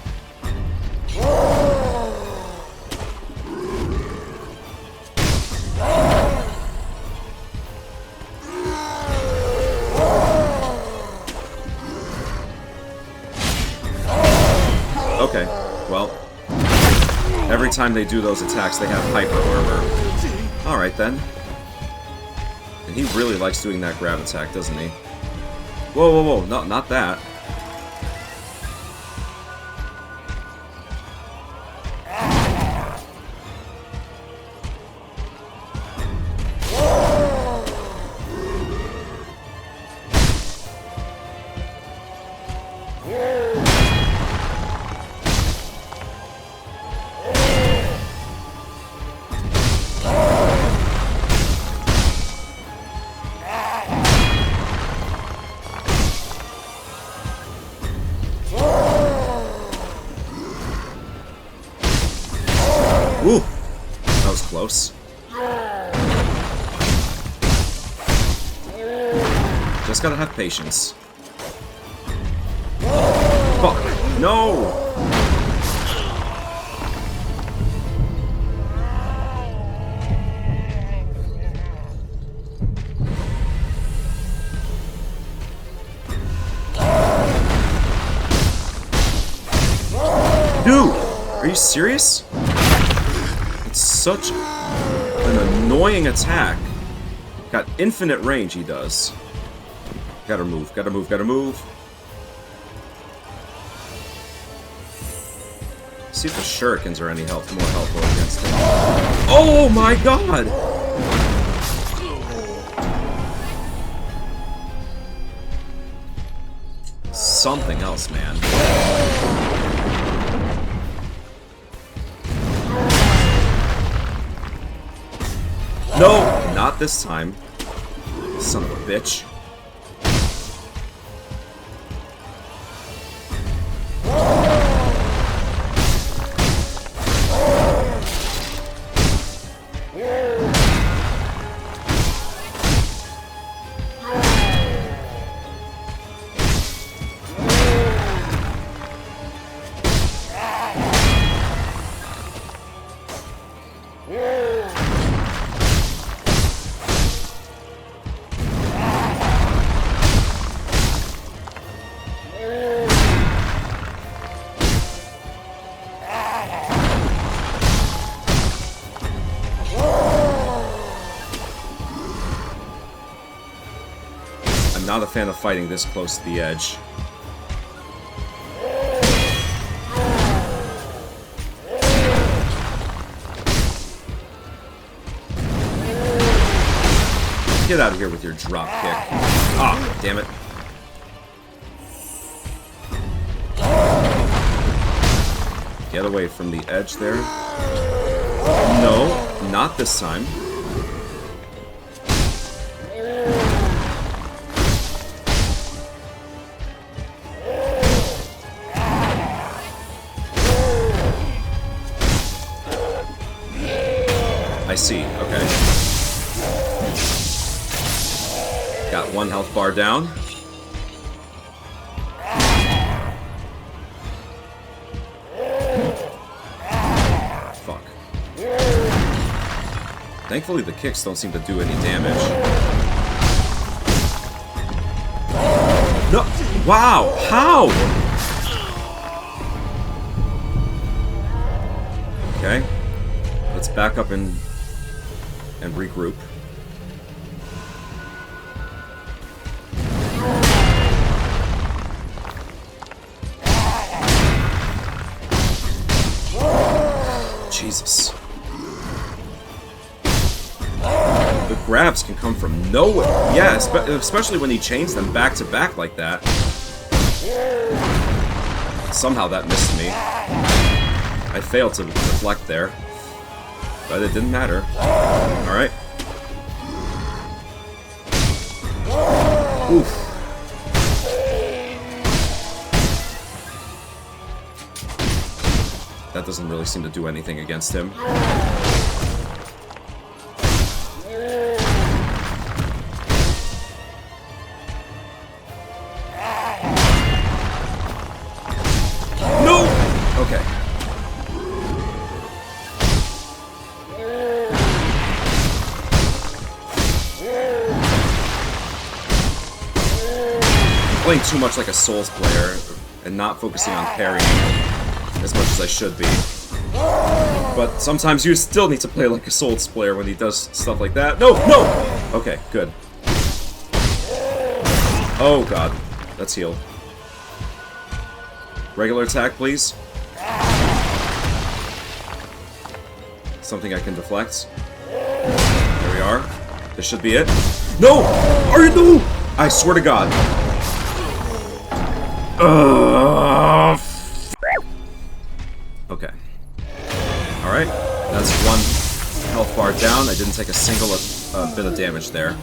Okay, well, every time they do those attacks, they have hyper armor. Alright then. And he really likes doing that grab attack, doesn't he? Whoa, whoa, whoa, no, not that. Ooh, that was close. Just gotta have patience. Fuck, no! Dude, are you serious? Such an annoying attack. Got infinite range, he does. Gotta move, gotta move, gotta move. See if the shurikens are any more helpful against him. Oh my god! Something else, man. No, not this time. Son of a bitch. Not a fan of fighting this close to the edge. Get out of here with your drop kick. Ah, damn it. Get away from the edge there. No, not this time. I see, okay. Got one health bar down. Fuck. Thankfully the kicks don't seem to do any damage. No! Wow! How? Okay. Let's back up and regroup. Jesus. The grabs can come from nowhere. Yeah, especially when he chains them back to back like that. Somehow that missed me. I failed to deflect there. But it didn't matter. Alright. Oof. That doesn't really seem to do anything against him. Okay. Playing too much like a Souls player and not focusing on parrying as much as I should be. But sometimes you still need to play like a Souls player when he does stuff like that. No! No! Okay, good. Oh god. Let's heal. Regular attack, please. Something I can deflect. There we are. This should be it. No! Are you no? I swear to god. Okay. Alright. That's one health bar down. I didn't take a single bit of damage there.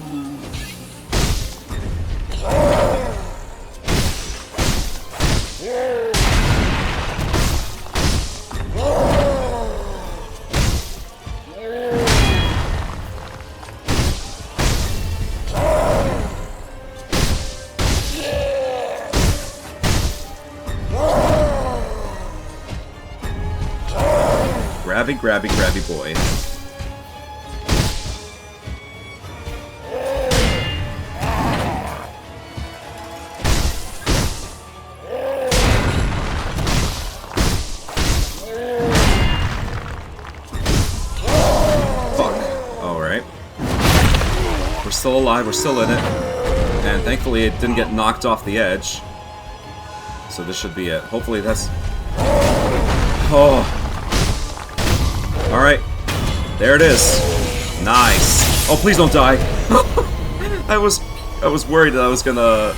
Grabby, grabby, grabby boy. Fuck. Alright. We're still alive, we're still in it. And thankfully it didn't get knocked off the edge. So this should be it. Hopefully that's... Oh... Alright, there it is. Nice. Oh, please don't die. I was worried that I was gonna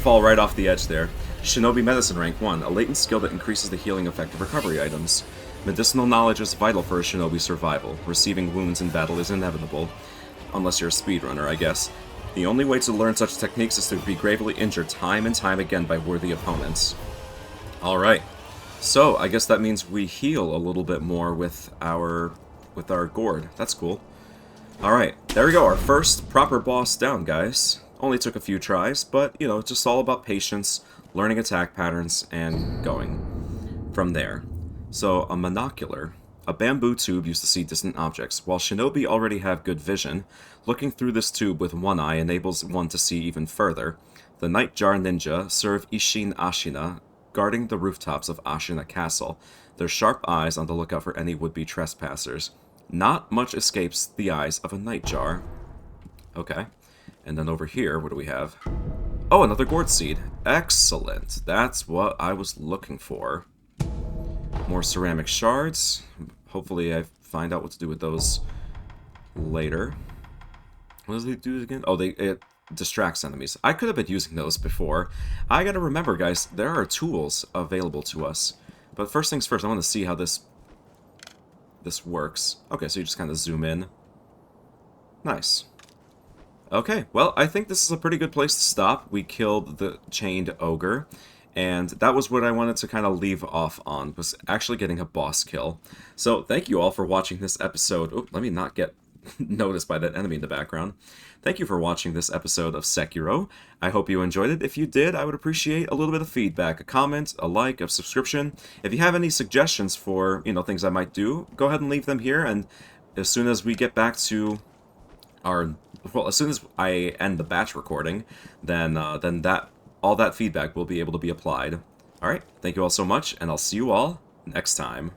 fall right off the edge there. Shinobi Medicine Rank 1, a latent skill that increases the healing effect of recovery items. Medicinal knowledge is vital for a shinobi's survival. Receiving wounds in battle is inevitable. Unless you're a speedrunner, I guess. The only way to learn such techniques is to be gravely injured time and time again by worthy opponents. Alright. So, I guess that means we heal a little bit more with our gourd. That's cool. Alright, there we go, our first proper boss down, guys. Only took a few tries, but, you know, it's just all about patience, learning attack patterns, and going from there. So, a monocular. A bamboo tube used to see distant objects. While shinobi already have good vision, looking through this tube with one eye enables one to see even further. The Nightjar Ninja serve Ishin Ashina, guarding the rooftops of Ashina Castle, their sharp eyes on the lookout for any would-be trespassers. Not much escapes the eyes of a Nightjar. Okay. And then over here, what do we have? Oh, another gourd seed. Excellent. That's what I was looking for. More ceramic shards. Hopefully I find out what to do with those later. What does it do again? Oh, it distracts enemies. I could have been using those before. I gotta remember, guys, there are tools available to us. But first things first, I want to see how this works. Okay, so you just kind of zoom in. Nice. Okay, well, I think this is a pretty good place to stop. We killed the chained ogre, and that was what I wanted to kind of leave off on, was actually getting a boss kill. So, thank you all for watching this episode. Oh, let me not get noticed by that enemy in the background. Thank you for watching this episode of Sekiro. I hope you enjoyed it. If you did, I would appreciate a little bit of feedback, a comment, a like, a subscription. If you have any suggestions for, you know, things I might do, go ahead and leave them here, and as soon as we get back to as soon as I end the batch recording, then all that feedback will be able to be applied. Alright, thank you all so much, and I'll see you all next time.